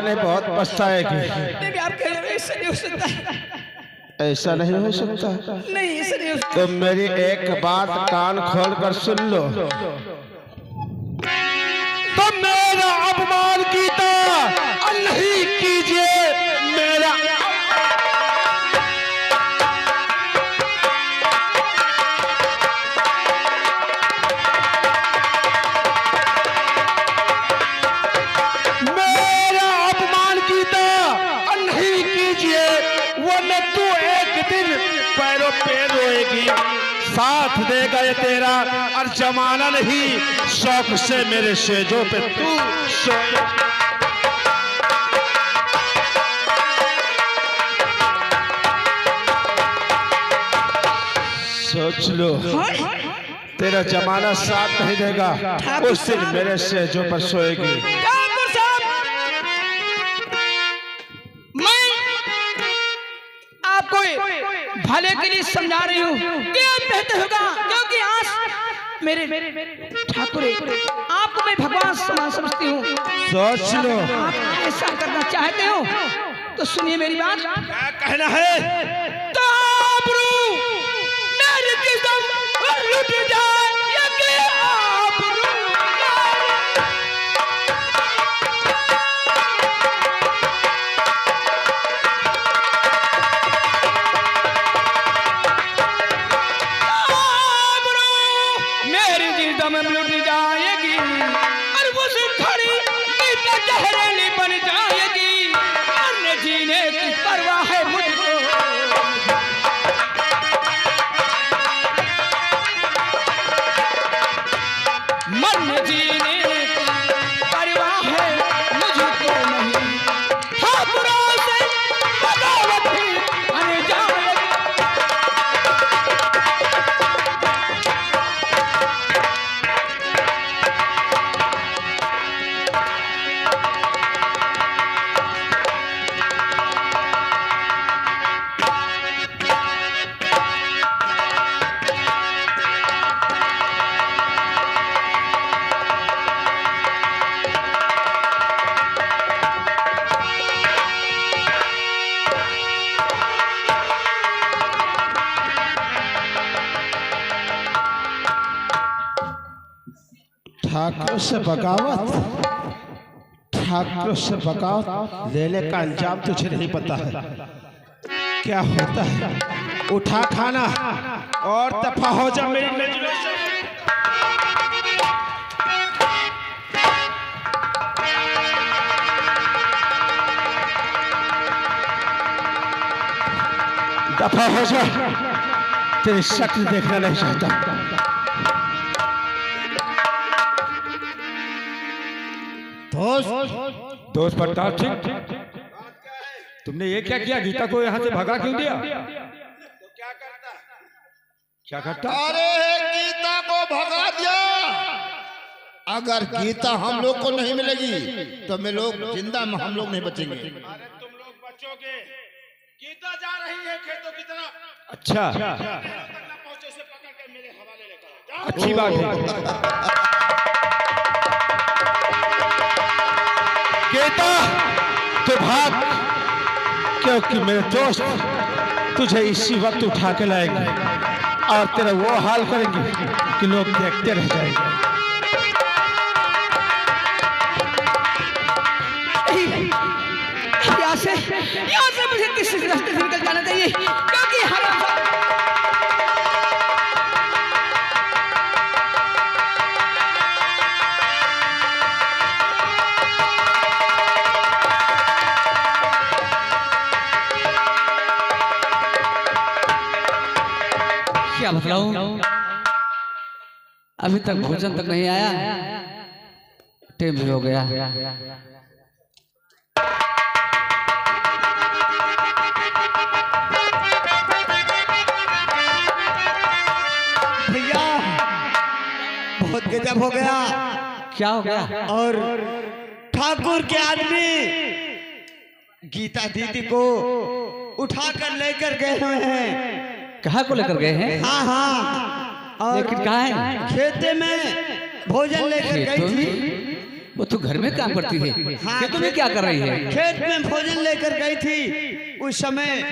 जाने बहुत पछताएगी। आप कह रहे ऐसा नहीं हो सकता। ऐसा नहीं हो सकता। नहीं ऐसा नहीं हो सकता। तो मेरी एक बात कान खोल कर सुन लो। तो मेरा अपमान कीता नहीं कीजिए मेरा। पैरों पे रोएगी, साथ देगा ये तेरा और जमाना नहीं, शौक से मेरे सेजों पे तू सोच लो। तेरा जमाना साथ नहीं देगा, उस दिन मेरे सेजों पर सोएगी। भले के लिए समझा रही हूँ कि आप बेहतर होगा, क्योंकि आज मेरे ठाकुर आपको मैं भगवान समान समझती हूँ। सोच लो। आप ऐसा करना चाहते हो तो सुनिए मेरी बात। क्या कहना है? तो आबरू मेरी किस्मत लुट जाए या कि आबरू में लुट जाएगी और उस घड़ी गीता जहरीली बन जाएगी। मरने जीने की परवाह है मुझको, मरने जीने की परवाह है मुझको नहीं। ठाकुरों से बगावत भी बन जाएगी। ठाकुर से बगावत, ठाकुर से बगावत लेने का अंजाम तुझे नहीं पता है क्या होता है। उठा खाना और दफा हो जा मेरी नजरों से। दफा हो जा, तेरी शक्ल देखना नहीं चाहता। दोस्त प्रताप सिंह, तुमने ये क्या किया? गीता को यहाँ से भगा क्यों दिया? तो क्या करता? अरे गीता को भगा दिया। अगर गीता हम लोग को नहीं मिलेगी तो हम लोग जिंदा में हम लोग नहीं बचेंगे। अरे तुम लोग बचोगे। गीता जा रही है खेतों की तरफ। अच्छा, पहुंचे से पकड़ कर मेरे हवाले लेकर। अच्छी बात है। गीता तो भाग, क्योंकि मेरे दोस्त तुझे इसी वक्त उठा के लाएंगे और तेरा वो हाल करेंगे कि लोग देखते रह जाएंगे। यहाँ से मुझे किसी रास्ते से निकल जाना चाहिए, क्योंकि क्या बताऊं, अभी तक भोजन तक नहीं आया, टाइम भी हो गया। भैया बहुत गजब हो गया। क्या हो गया? और ठाकुर के आदमी गीता दीदी को उठाकर लेकर गए हुए हैं। कहाँ को लेकर गए हैं? हाँ हाँ, और लेकिन कहाँ है? खेते में भोजन लेकर गई थी। वो तो घर में काम करती है। हाँ, खेतों में क्या कर रही है? खेत में भोजन लेकर गई थी। उस समय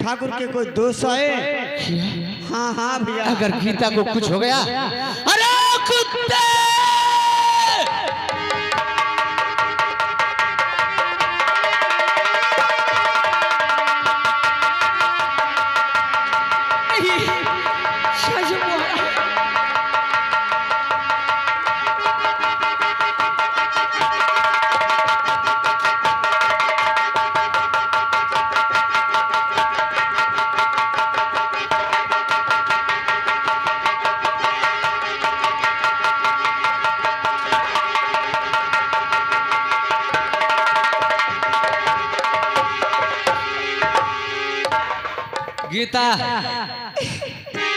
ठाकुर के कोई दोस्त आए। हाँ हाँ भैया। अगर गीता को कुछ हो गया, अरे कुत्ते! गीता,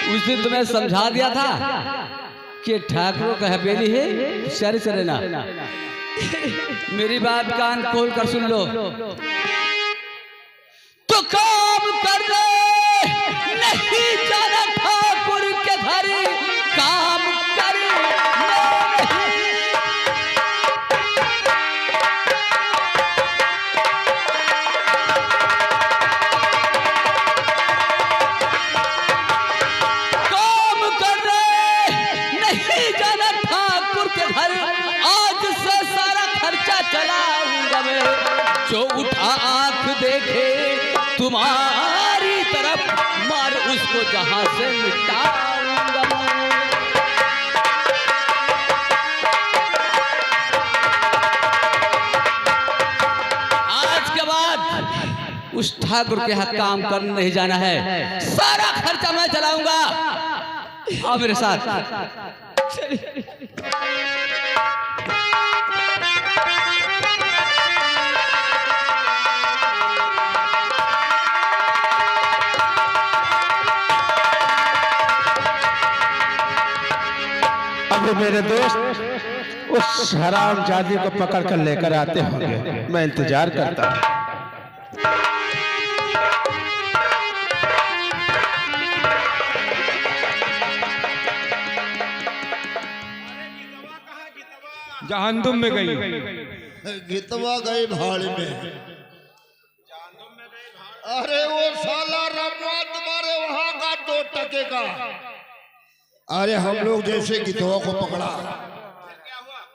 उस दिन तुम्हें समझा दिया था कि ठाकुरों का हवेली है, शहर से रहना। मेरी बात कान खोल कर सुन लो। तो काम कर ले, नहीं जाना ठाकुर के घर, काम कर ले। जो उठा आंख देखे तुम्हारी तरफ, मार उसको जहां से मिटाऊंगा। आज के बाद उस ठाकुर के यहाँ काम करने नहीं जाना है, सारा खर्चा मैं चलाऊंगा। आओ मेरे साथ। अभी मेरे दोस्त उस हरामजादी को पकड़ कर लेकर आते होंगे, मैं इंतजार करता हूँ। जहन्नुम में गई। गीतवा गई भाड़ी में। अरे वो साला रमुआ तुम्हारे वहां का 2 टके का। अरे हम लोग जैसे गीतवा को पकड़ा,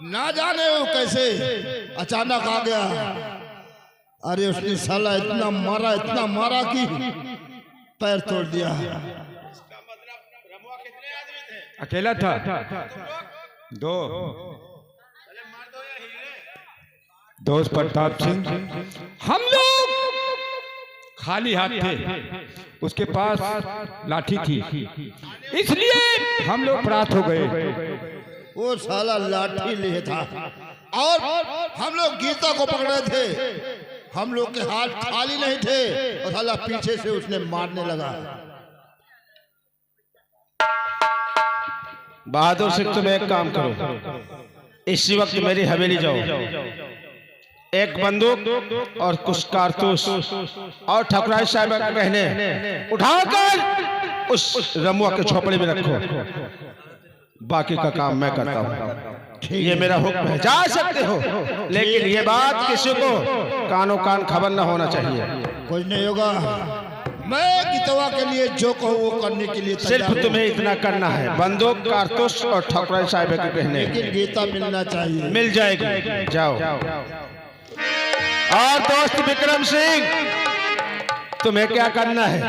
ना जाने वो कैसे अचानक आ गया। अरे उसने साला इतना मारा कि पैर तोड़ दिया। अकेला था? 2 दोस्त प्रताप सिंह। हम लोग खाली हाथ थे, उसके पास लाठी थी, इसलिए हम लोग परात हो गए। वो साला लाठी लिए था और हम लोग गीता को पकड़े थे। हम लोग के हाथ खाली नहीं थे और साला पीछे से उसने मारने लगा। बहादुर सिंह, तुम एक काम करो, इसी वक्त मेरी हवेली जाओ, एक बंदूक और कुछ कारतूस और ठकुराई साहब के गहने उठाकर उस रमुआ के झोपड़ी में रखो। बाकी का काम मैं करता हूँ। ये मेरा हुक्म है, जा सकते हो, लेकिन ये बात किसी को कानो कान खबर न होना चाहिए। कुछ नहीं होगा, मैं गीतवा के लिए जो कहूँ वो करने के लिए सिर्फ तुम्हें इतना करना है, बंदूक, कारतूस और ठकुराई साहब के गहने। लेकिन गीता मिलना चाहिए। मिल जाएगी, जाओ। और दोस्त विक्रम सिंह, तुम्हें क्या करना है?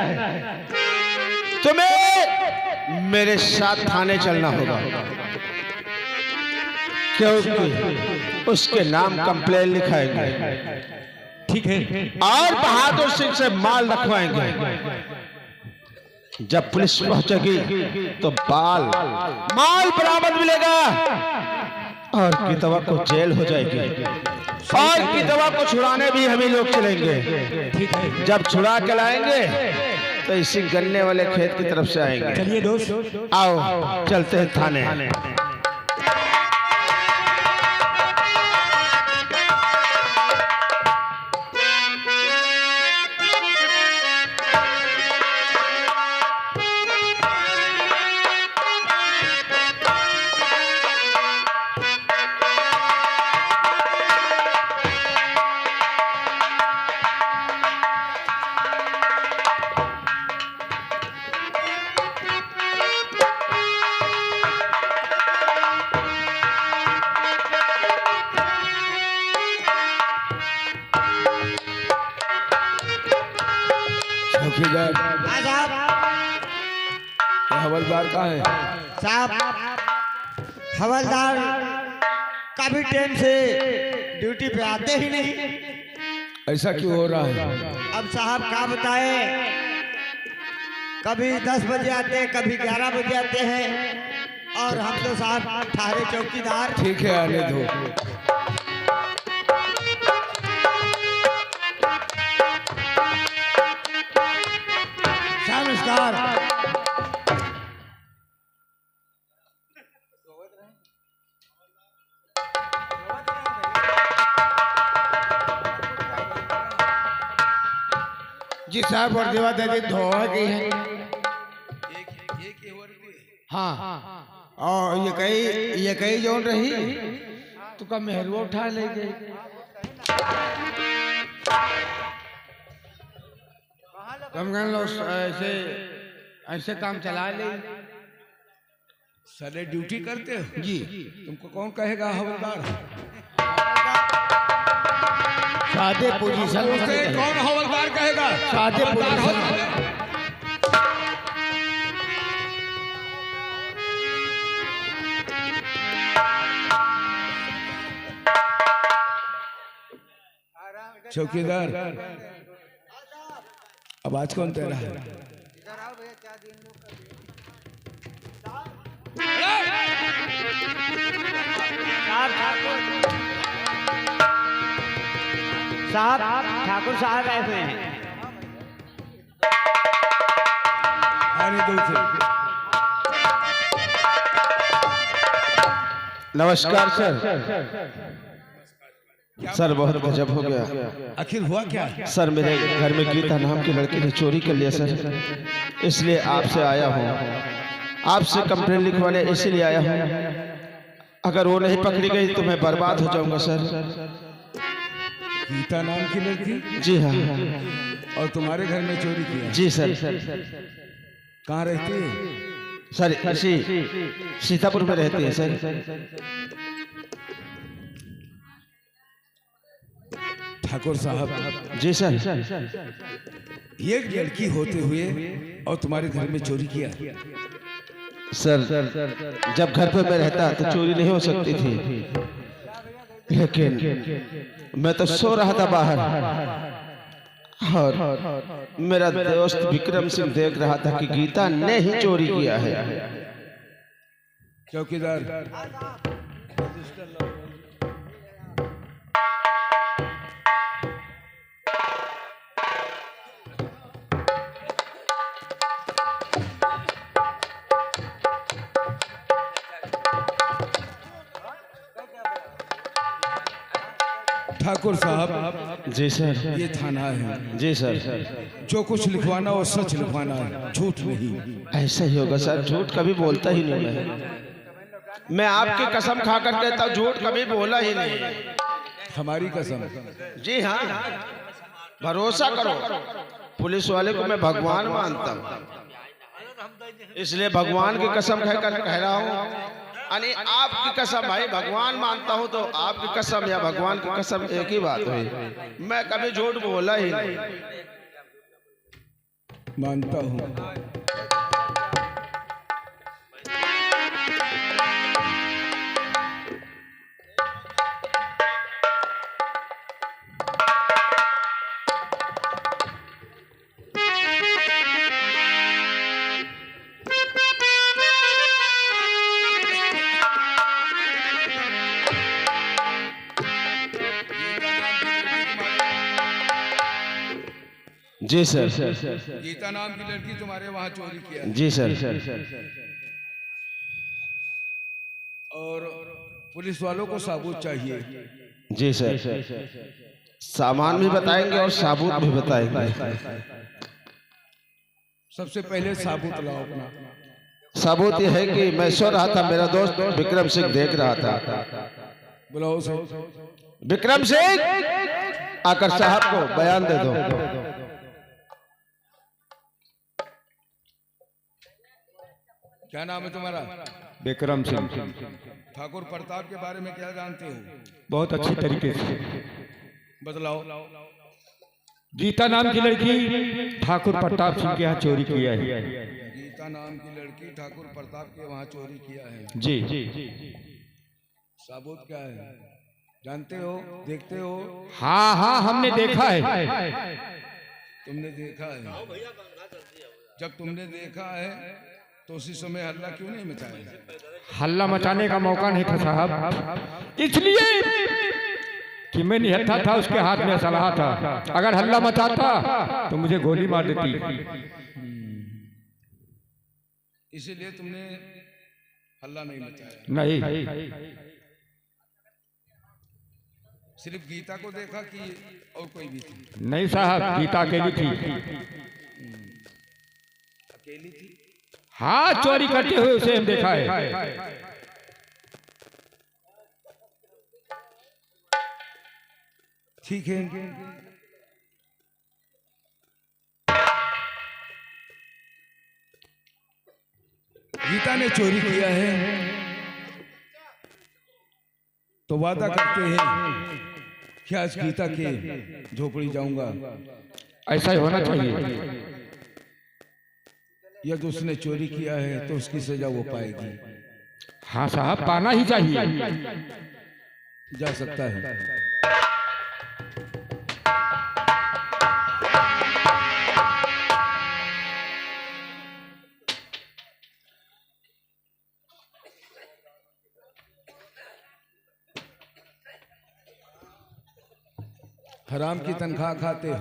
तुम्हें मेरे साथ थाने चलना होगा, क्योंकि उसके नाम कंप्लेन लिखाएंगे। ठीक है। और बहादुर सिंह से माल रखवाएंगे। जब पुलिस पहुंचेगी तो माल बरामद मिलेगा और गीतवा को जेल हो जाएगी। और गीतवा को छुड़ाने भी हम ही लोग चलेंगे। ठीक है। जब छुड़ा के लाएंगे तो इसी गन्ने वाले खेत की तरफ से आएंगे। चलिए दोस्त, आओ चलते हैं थाने। चौकीदार हाँ साहब। ये हवलदार का है? साहब हवलदार काफी टाइम से ड्यूटी पे आते ही नहीं। ऐसा क्यों हो रहा है? अब साहब क्या बताए, कभी 10 बजे आते हैं, कभी 11 बजे आते हैं, और हम तो साहब ठहरे चौकीदार। ठीक है, आने दो। नमस्कार। जी साहब और देवा दे धोआ गई है। हाँ और ये कही जोन रही तो का मेहरुआ उठा ले गई। कम कर लो, ऐसे ऐसे काम चला ले। साले ड्यूटी करते हो जी तुमको कौन कहेगा हवलदार? सादे पोजीशन में उसे कौन हवलदार कहेगा? सादे हवलदार हो पोजीशन। चौकीदार आवाज कौन दे रहा है? साहब ठाकुर साहब आए हुए हैं। आने दो उसे। नमस्कार सर। सर बहुत गजब हो गया। आखिर हुआ क्या? सर मेरे घर में गीता नाम की लड़की ने चोरी कर लिया सर, इसलिए आपसे आया हूँ। आपसे कंप्लेंट लिखवाने इसीलिए आया हूँ। अगर वो नहीं पकड़ी गई तो मैं बर्बाद हो जाऊंगा सर। गीता नाम की लड़की? जी हाँ। और तुम्हारे घर में चोरी किया? जी सर। कहाँ रहती है? सर इसी सीतापुर में रहती है सर। ठाकुर साहब जी सर। ये एक लड़की होते हुए और तुम्हारे घर में चोरी किया? सर जब घर पे मैं रहता तो चोरी नहीं हो सकती थी, लेकिन मैं तो सो रहा था बाहर और मेरा दोस्त विक्रम सिंह देख रहा था कि गीता ने ही चोरी किया है। चौकीदार ठाकुर साहब जी सर। ये थाना है। जी सर। जो कुछ लिखवाना वो सच लिखवाना है, झूठ नहीं। ऐसा ही होगा सर, झूठ कभी बोलता ही नहीं। मैं आपकी कसम खाकर कहता हूँ झूठ कभी बोला ही नहीं। हमारी कसम? जी हाँ, भरोसा करो। पुलिस वाले को मैं भगवान मानता हूँ, इसलिए भगवान की कसम खाकर कह रहा हूँ। यानी आपकी कसम भाई, भगवान मानता हूँ तो आपकी कसम या भगवान की कसम एक ही बात हुई। मैं कभी झूठ बोला ही नहीं। मानता हूँ। जी सर। गीता नाम की लड़की तुम्हारे वहाँ चोरी किया? जी सर। और पुलिस वालों को साबूत चाहिए? जी सर। सामान भी बताएंगे और साबूत भी बताएंगे। सबसे पहले साबूत लाओ अपना। सबूत यह है कि मैं सो रहा था, मेरा दोस्त विक्रम सिंह देख रहा था। बुलाओ उसे। विक्रम सिंह आकर साहब को बयान दे दो। क्या नाम है तुम्हारा? विक्रम सिंह। ठाकुर प्रताप के बारे में क्या जानते हो? बहुत अच्छी तरीके से। बतलाओ। गीता नाम की लड़की ठाकुर प्रताप सिंह के यहाँ चोरी किया है। गीता नाम की लड़की ठाकुर प्रताप के वहाँ चोरी किया है। जी। सबूत क्या है, जानते हो, देखते हो? हाँ हाँ, हमने देखा है। तुमने देखा है? जब तुमने देखा है तो उसी समय हल्ला क्यों नहीं मचाया? हल्ला मचाने का मौका नहीं था साहब, इसलिए कि मैं निहत्था था, उसके हाथ में असलहा था। अगर हल्ला मचाता तो मुझे गोली मार देती। इसीलिए तुमने हल्ला नहीं मचाया? नहीं। सिर्फ गीता को देखा कि और कोई भी थी? नहीं साहब, गीता अकेली थी। अकेली थी? हाँ, चोरी करते हुए उसे हम देखा है। ठीक है। गीता ने चोरी किया है तो वादा करते हैं कि आज गीता के झोपड़ी जाऊंगा। ऐसा ही होना चाहिए। यदि उसने चोरी किया है तो उसकी सजा वो पाएगी। हाँ साहब, पाना ही चाहिए। जा सकता है। हराम की तनख्वाह खाते हो।